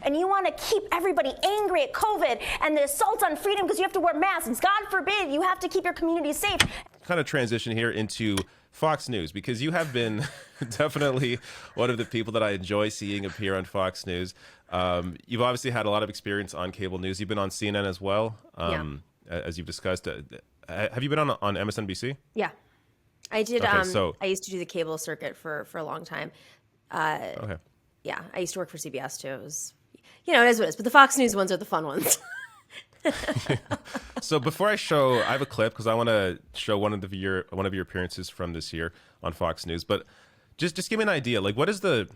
and you want to keep everybody angry at COVID and the assault on freedom because you have to wear masks. God forbid you have to keep your community safe. Kind of transition here into Fox News, because you have been definitely one of the people that I enjoy seeing appear on Fox News. You've obviously had a lot of experience on cable news. You've been on CNN as well, as you've discussed. Have you been on MSNBC? Yeah, I did. Okay, I used to do the cable circuit for a long time. Okay. Yeah, I used to work for CBS too. It was, it is what it is. But the Fox News ones are the fun ones. So before I have a clip because I want to show one of your appearances from this year on Fox News. But just give me an idea. Like, what is the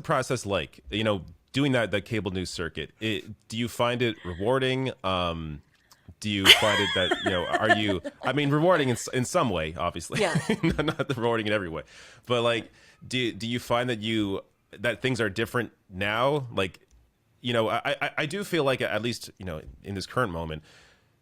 process like? Doing that cable news circuit. Do you find it rewarding? Do you find it that are you? I mean, rewarding in some way, obviously. Yeah. Not rewarding in every way, but like, do you find that things are different now? Like, I do feel like, at least, in this current moment,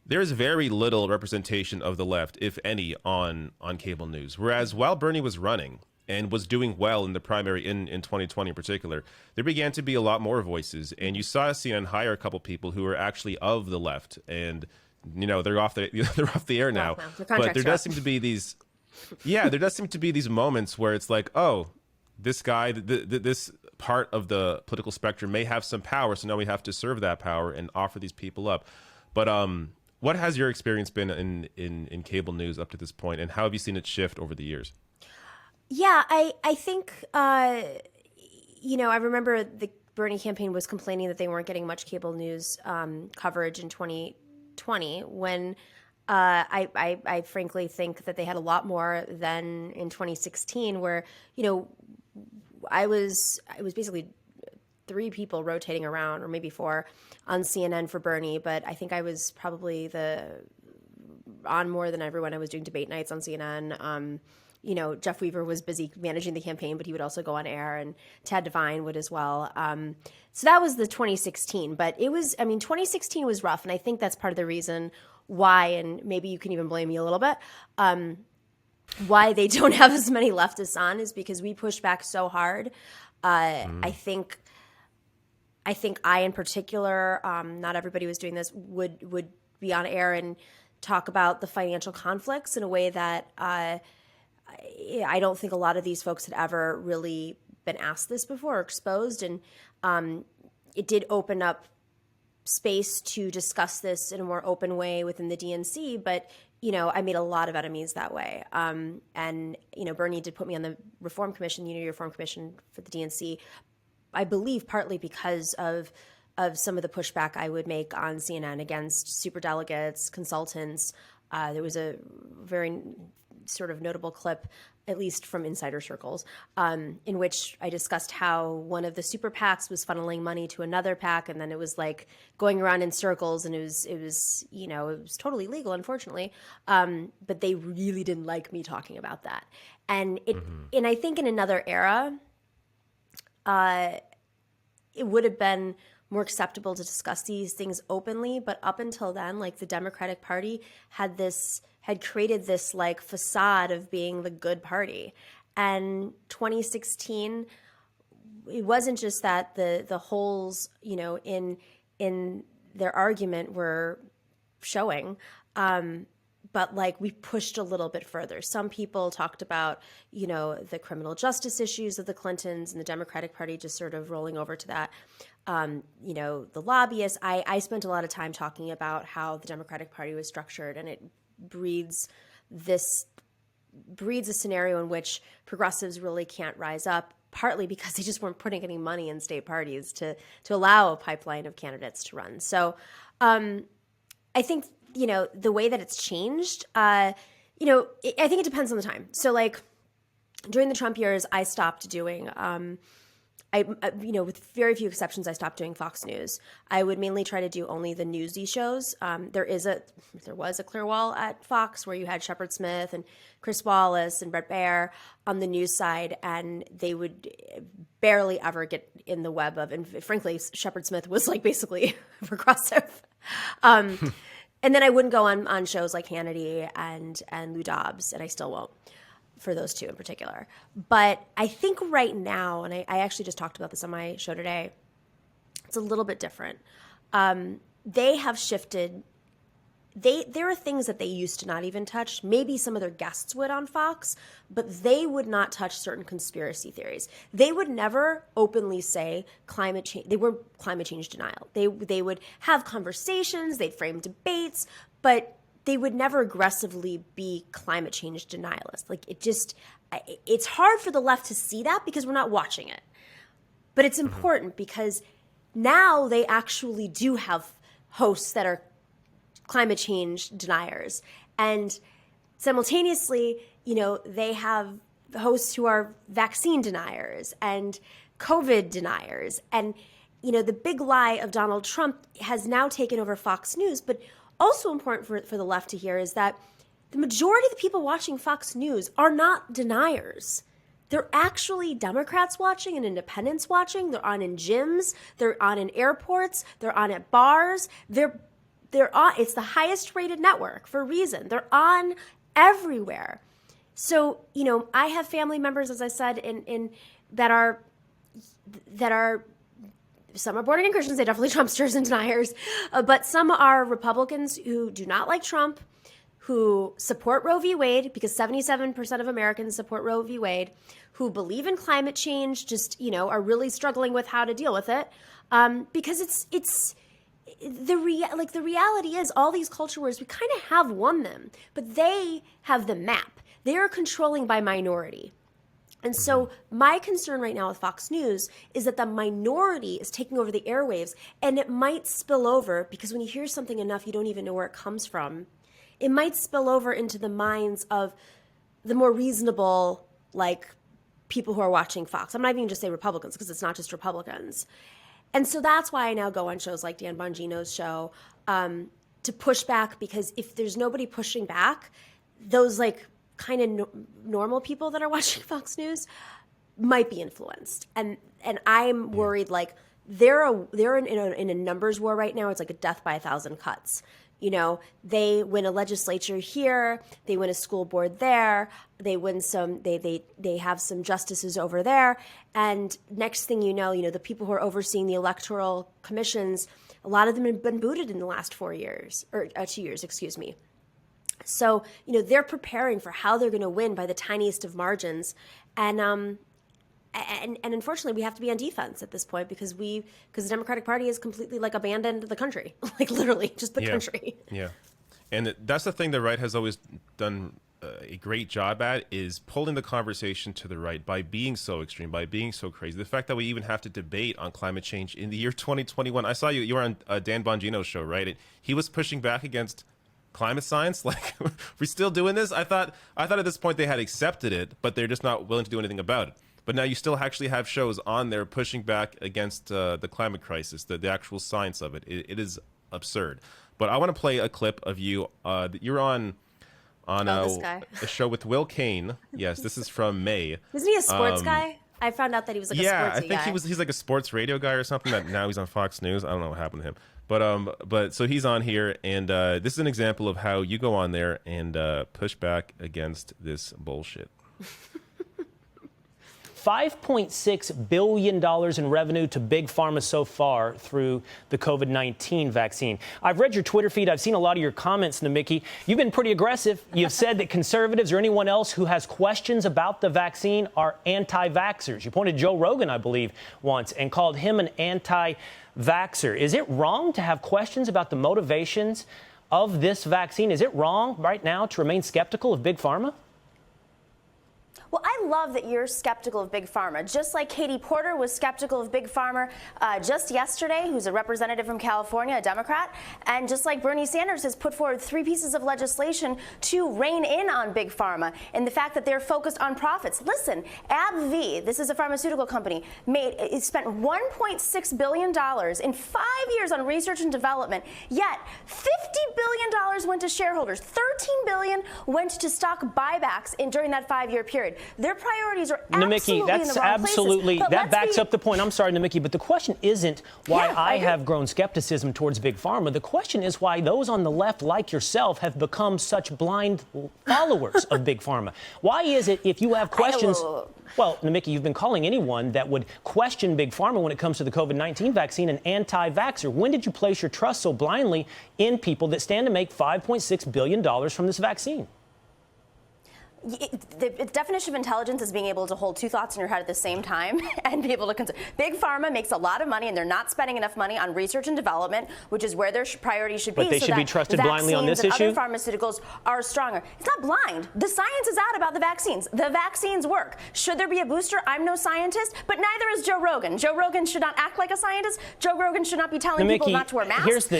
there's very little representation of the left, if any, on cable news. Whereas while Bernie was running and was doing well in the primary in 2020 in particular, there began to be a lot more voices. And you saw CNN hire a couple people who were actually of the left. And, they're off the air now. But there does seem to be these moments where it's like, oh, this guy, this part of the political spectrum may have some power, so now we have to serve that power and offer these people up. But what has your experience been in cable news up to this point, and how have you seen it shift over the years? Yeah, I think I remember the Bernie campaign was complaining that they weren't getting much cable news coverage in 2020 when I frankly think that they had a lot more than in 2016, where I was basically 3 people rotating around, or maybe 4, on CNN for Bernie, but I think I was probably on more than everyone. I was doing debate nights on CNN. Jeff Weaver was busy managing the campaign, but he would also go on air, and Tad Devine would as well. So that was the 2016, but 2016 was rough, and I think that's part of the reason why, and maybe you can even blame me a little bit, why they don't have as many leftists on, is because we pushed back so hard. I think I, in particular, not everybody was doing this, would be on air and talk about the financial conflicts in a way that I don't think a lot of these folks had ever really been asked this before or exposed. And it did open up space to discuss this in a more open way within the DNC, but I made a lot of enemies that way. And Bernie did put me on the Reform Commission, Unity Reform Commission for the DNC, I believe partly because of some of the pushback I would make on CNN against superdelegates, consultants. There was a very sort of notable clip, at least from insider circles, in which I discussed how one of the super PACs was funneling money to another PAC, and then it was like going around in circles, and it was totally legal, unfortunately, but they really didn't like me talking about that. And and I think in another era, it would have been more acceptable to discuss these things openly, but up until then, like, the Democratic Party had created this like facade of being the good party. And 2016, it wasn't just that the holes, in their argument were showing, but like we pushed a little bit further. Some people talked about, the criminal justice issues of the Clintons, and the Democratic Party just sort of rolling over to that. The lobbyists. I spent a lot of time talking about how the Democratic Party was structured, and it breeds a scenario in which progressives really can't rise up, partly because they just weren't putting any money in state parties to allow a pipeline of candidates to run. So I think, the way that it's changed, I think it depends on the time. So like during the Trump years, I stopped doing with very few exceptions, I stopped doing Fox News. I would mainly try to do only the newsy shows. There was a clear wall at Fox where you had Shepard Smith and Chris Wallace and Bret Baier on the news side, and they would barely ever get in the web of, and frankly, Shepard Smith was like basically progressive. And then I wouldn't go on shows like Hannity and Lou Dobbs, and I still won't, for those two in particular. But I think right now, and I actually just talked about this on my show today, It's a little bit different. They have shifted. There are things that they used to not even touch. Maybe some of their guests would on Fox, but they would not touch certain conspiracy theories. They would never openly say climate change. They were climate change denial. They would have conversations, they'd frame debates, but they would never aggressively be climate change denialists. Like it's hard for the left to see that because we're not watching it. But it's important because now they actually do have hosts that are climate change deniers. And simultaneously, they have hosts who are vaccine deniers and COVID deniers. And, the big lie of Donald Trump has now taken over Fox News. But also important for the left to hear is that the majority of the people watching Fox News are not deniers. They're actually Democrats watching and independents watching. They're on in gyms. They're on in airports. They're on at bars. They're on. It's the highest rated network for a reason. They're on everywhere. So, I have family members, as I said, in that are some are born again Christians. They definitely Trumpsters and deniers, but some are Republicans who do not like Trump, who support Roe v. Wade because 77% of Americans support Roe v. Wade, who believe in climate change, just are really struggling with how to deal with it, because it's. The reality is all these culture wars, we kind of have won them, but they have the map. They are controlling by minority. And so my concern right now with Fox News is that the minority is taking over the airwaves, and it might spill over because when you hear something enough, you don't even know where it comes from. It might spill over into the minds of the more reasonable, people who are watching Fox. I'm not even just say Republicans because it's not just Republicans. And so that's why I now go on shows like Dan Bongino's show to push back, because if there's nobody pushing back, those kind of normal people that are watching Fox News might be influenced. And I'm worried they're in a numbers war right now. It's like a death by 1,000 cuts. They win a legislature here, they win a school board there, they win some, they have some justices over there, and next thing you know, the people who are overseeing the electoral commissions, a lot of them have been booted in the last 4 years, or 2 years, excuse me. So, they're preparing for how they're going to win by the tiniest of margins, and unfortunately, we have to be on defense at this point because the Democratic Party has completely abandoned the country, literally just the country. Yeah, and that's the thing the right has always done a great job at, is pulling the conversation to the right by being so extreme, by being so crazy. The fact that we even have to debate on climate change in the year 2021. I saw you were on Dan Bongino's show, right? And he was pushing back against climate science. We're still doing this? I thought at this point they had accepted it, but they're just not willing to do anything about it. But now you still actually have shows on there pushing back against the climate crisis, the actual science of it. It is absurd. But I want to play a clip of you. You're on this guy. A show with Will Cain. Yes, this is from May. Isn't he a sports guy? I found out that he was a sportsy guy. Yeah, I think he's like a sports radio guy or something. That now he's on Fox News. I don't know what happened to him. But so he's on here, and this is an example of how you go on there and push back against this bullshit. $5.6 billion in revenue to Big Pharma so far through the COVID-19 vaccine. I've read your Twitter feed. I've seen a lot of your comments, Nomiki. You've been pretty aggressive. You've said that conservatives or anyone else who has questions about the vaccine are anti-vaxxers. You pointed Joe Rogan, I believe, once and called him an anti-vaxxer. Is it wrong to have questions about the motivations of this vaccine? Is it wrong right now to remain skeptical of Big Pharma? Well, I love that you're skeptical of Big Pharma, just like Katie Porter was skeptical of Big Pharma just yesterday, who's a representative from California, a Democrat, and just like Bernie Sanders has put forward 3 pieces of legislation to rein in on Big Pharma and the fact that they're focused on profits. Listen, AbbVie, this is a pharmaceutical company, spent $1.6 billion in 5 years on research and development, yet $50 billion went to shareholders, $13 billion went to stock buybacks during that 5-year period. Their priorities are Nomiki, absolutely that's in the wrong absolutely, places. that backs up the point. I'm sorry, Nomiki, but the question isn't why Yeah, I I agree. have grown skepticism towards Big Pharma. The question is why those on the left, like yourself, have become such blind followers of Big Pharma. Why is it if you have questions... Well, Nomiki, you've been calling anyone that would question Big Pharma when it comes to the COVID-19 vaccine an anti-vaxxer. When did you place your trust so blindly in people that stand to make $5.6 billion from this vaccine? The definition of intelligence is being able to hold two thoughts in your head at the same time and be able to consider. Big Pharma makes a lot of money, and they're not spending enough money on research and development, which is where their priority should be. But they should be trusted blindly on this issue? Other pharmaceuticals are stronger. It's not blind. The science is out about the vaccines. The vaccines work. Should there be a booster? I'm no scientist, but neither is Joe Rogan. Joe Rogan should not act like a scientist. Joe Rogan should not be telling people not to wear masks, here's the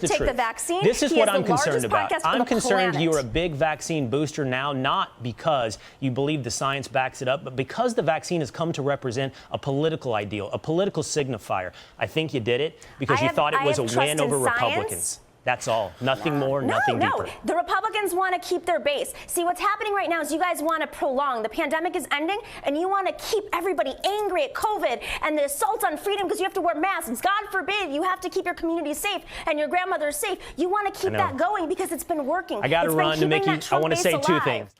take truth. the vaccine. This is He what has I'm the largest concerned about. podcast on I'm the concerned planet. you're a big vaccine booster now, not because you believe the science backs it up, but because the vaccine has come to represent a political ideal, a political signifier. I think you did it because you thought it was a win over Republicans. That's all. Nothing more, nothing deeper. The Republicans want to keep their base. See, what's happening right now is you guys want to prolong. The pandemic is ending, and you want to keep everybody angry at COVID and the assault on freedom because you have to wear masks. God forbid you have to keep your community safe and your grandmother safe. You want to keep that going because it's been working. I got to run, Nomiki. I want to say two things.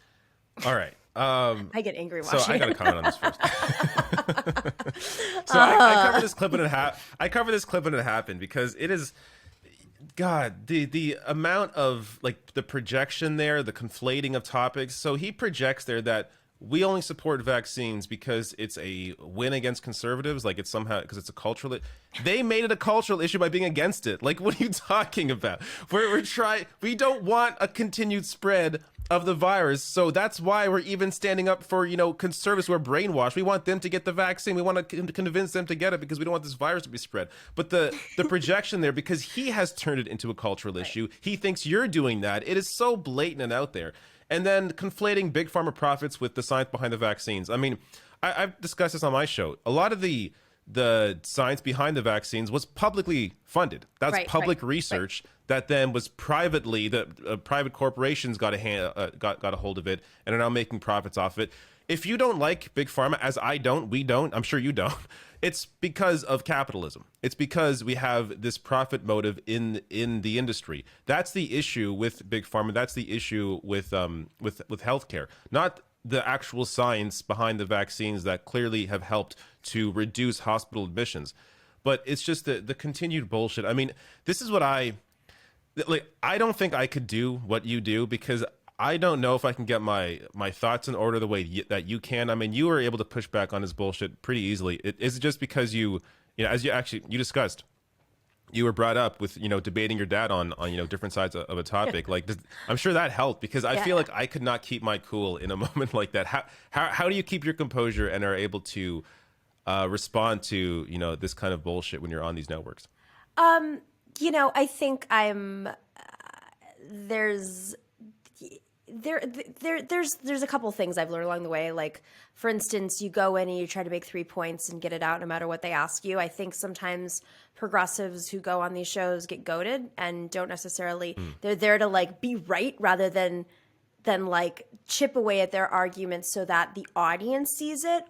All right. I get angry watching. So I got to comment on this first. So I covered this clip when it happened because it is, God, the amount of like the projection there, the conflating of topics. So he projects there that we only support vaccines because it's a win against conservatives, like it's somehow because it's a cultural. They made it a cultural issue by being against it. Like, what are you talking about? We don't want a continued spread of the virus, so that's why we're even standing up for conservatives who are brainwashed. We want them to get the vaccine. We want to convince them to get it because we don't want this virus to be spread. But the projection there, because he has turned it into a cultural issue, he thinks you're doing that. It is so blatant and out there. And then conflating big pharma profits with the science behind the vaccines. I mean, I've discussed this on my show. A lot of the science behind the vaccines was publicly funded. That's public research that then was privately, private corporations got a hold of it and are now making profits off it. If you don't like big pharma, as we don't, I'm sure you don't, it's because of capitalism. It's because we have this profit motive in the industry. That's the issue with big pharma. That's the issue with healthcare, not the actual science behind the vaccines that clearly have helped to reduce hospital admissions. But it's just the continued bullshit. I mean, this is what I don't think I could do what you do because I don't know if I can get my thoughts in order the way that you can. I mean, you were able to push back on his bullshit pretty easily. Is it just because as you discussed, you were brought up with, debating your dad on different sides of a topic. Like, I'm sure that helped because I feel like I could not keep my cool in a moment like that. How do you keep your composure and are able to respond to, this kind of bullshit when you're on these networks? I think there's a couple things I've learned along the way. Like, for instance, you go in and you try to make 3 points and get it out no matter what they ask you. I think sometimes progressives who go on these shows get goaded and don't necessarily, they're there to be right rather than chip away at their arguments so that the audience sees it,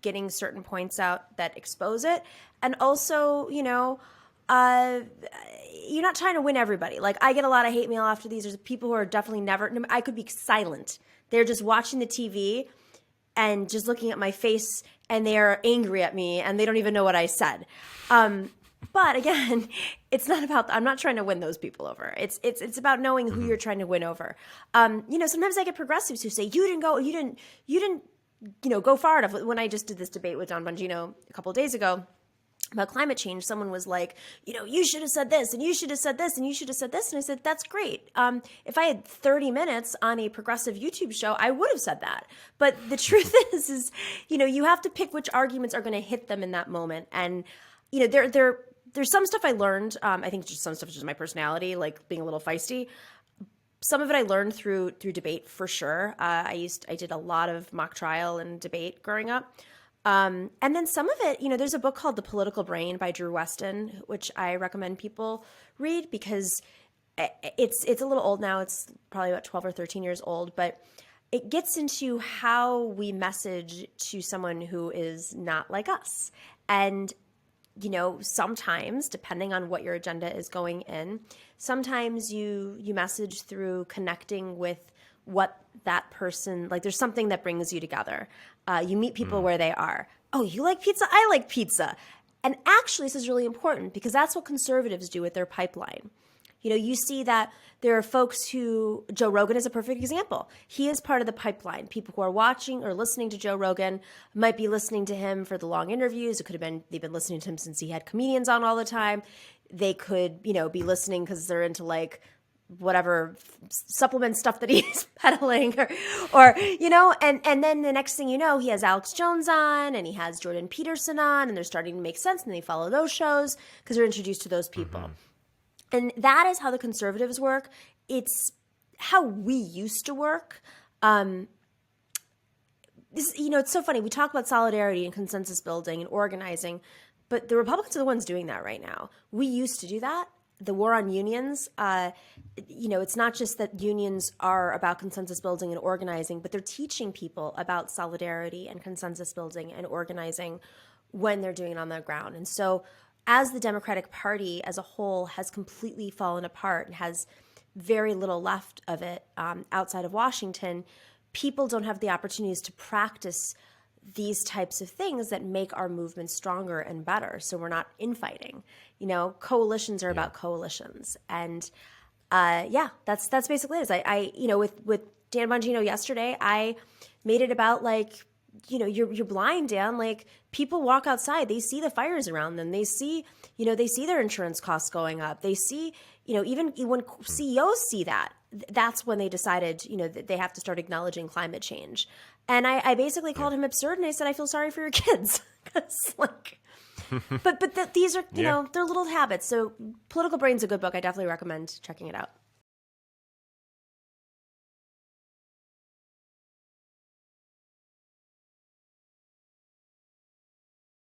getting certain points out that expose it. And also, you're not trying to win everybody. Like, I get a lot of hate mail after these. There's people who are definitely never, I could be silent. They're just watching the TV and just looking at my face and they are angry at me and they don't even know what I said. But again, it's not about, I'm not trying to win those people over. It's about knowing who you're trying to win over. Sometimes I get progressives who say, you didn't go far enough. When I just did this debate with Don Bongino a couple of days ago about climate change, someone was like, you should have said this and you should have said this and you should have said this. And I said, that's great. If I had 30 minutes on a progressive YouTube show, I would have said that. But the truth is, you have to pick which arguments are going to hit them in that moment. And, there's some stuff I learned. I think just some stuff is just my personality, like being a little feisty. Some of it I learned through debate for sure. I did a lot of mock trial and debate growing up. And then some of it, there's a book called The Political Brain by Drew Weston, which I recommend people read because it's a little old now. It's probably about 12 or 13 years old, but it gets into how we message to someone who is not like us. And, you know, sometimes, depending on what your agenda is going in, sometimes you message through connecting with what that person, like there's something that brings you together. You meet people where they are. Oh, you like pizza? I like pizza. And actually, this is really important because that's what conservatives do with their pipeline. You know, you see that there are folks who, Joe Rogan is a perfect example. He is part of the pipeline. People who are watching or listening to Joe Rogan might be listening to him for the long interviews. It could have been, they've been listening to him since he had comedians on all the time. They could, you know, be listening because they're into like whatever supplement stuff that he's peddling or, you know, and then the next thing you know, he has Alex Jones on and he has Jordan Peterson on and they're starting to make sense and they follow those shows because they're introduced to those people. And that is how the conservatives work. It's how we used to work. This, you know, it's so funny. We talk about solidarity and consensus building and organizing, but the Republicans are the ones doing that right now. We used to do that. The war on unions, you know, it's not just that unions are about consensus building and organizing, but they're teaching people about solidarity and consensus building and organizing when they're doing it on the ground. And so as the Democratic Party as a whole has completely fallen apart and has very little left of it outside of Washington, people don't have the opportunities to practice these types of things that make our movement stronger and better. So we're not infighting. You know, coalitions are about coalitions. And that's basically it. I you know, with Dan Bongino yesterday, I made it about like, you know, you're blind, Dan. Like people walk outside, they see the fires around them. They see, you know, they see their insurance costs going up. They see, you know, even when CEOs see that, that's when they decided, you know, that they have to start acknowledging climate change. And I basically called him absurd and I said, I feel sorry for your kids. Because like, but these are, you know, they're little habits. So Political Brain's a good book. I definitely recommend checking it out.